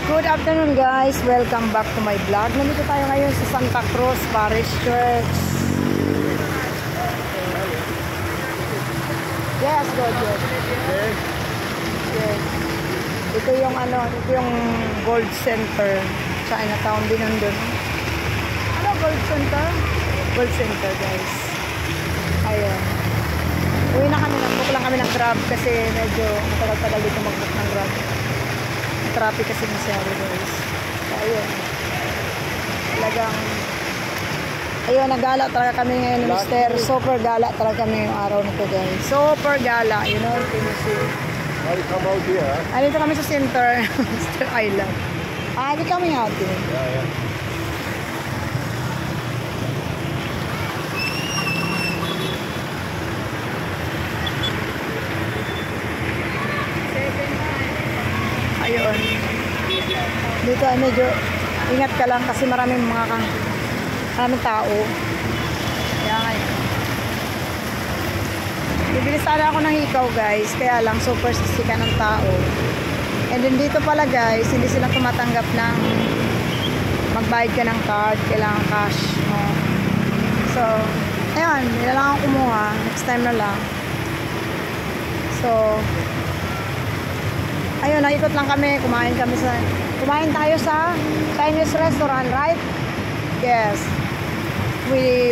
Good afternoon guys, welcome back to my vlog. Nandito tayo ngayon sa Santa Cruz Parish Church. Yes, go. Yes. Ito yung ito yung Gold Center. Chinatown din nandun. Ano Gold Center? Gold Center guys. Ayun. Uwi na kami, nag-book lang kami ng Grab kasi medyo matagal-tagal dito mag-book ng Grab. Traffic kasi masyado guys. So, ayun. Talagang ayun, nagala talaga kami ngayon ni Mr. Super gala talaga kami yung araw nito guys. Super gala, you know, Tennessee. How you come out here? Huh? Dito kami sa center, Mr. Island. We're coming out here. Yeah. Ayun. Dito ay medyo ingat ka lang kasi maraming tao. Kaya ngayon. Bibili sana ako ng hikaw guys. Kaya lang super sisika ng tao. And then dito pala guys, hindi sila tumatanggap ng magbayad ka ng card. Kailangan cash. No? So, ayun. Hindi na lang ako kumuha. Next time na lang. So, ayun, naikot lang kami, kumain tayo sa Chinese restaurant, right? Yes. We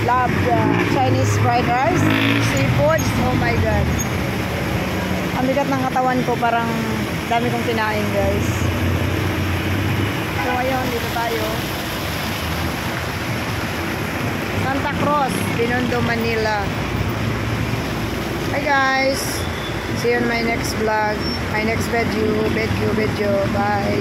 love Chinese fried rice, seafood. Oh my God. Ang bigat ng katawan ko, parang dami kong kinain, guys. So, ayun, dito tayo. Santa Cruz, Binondo, Manila. Hi guys. See you on my next vlog, my next video. Bye.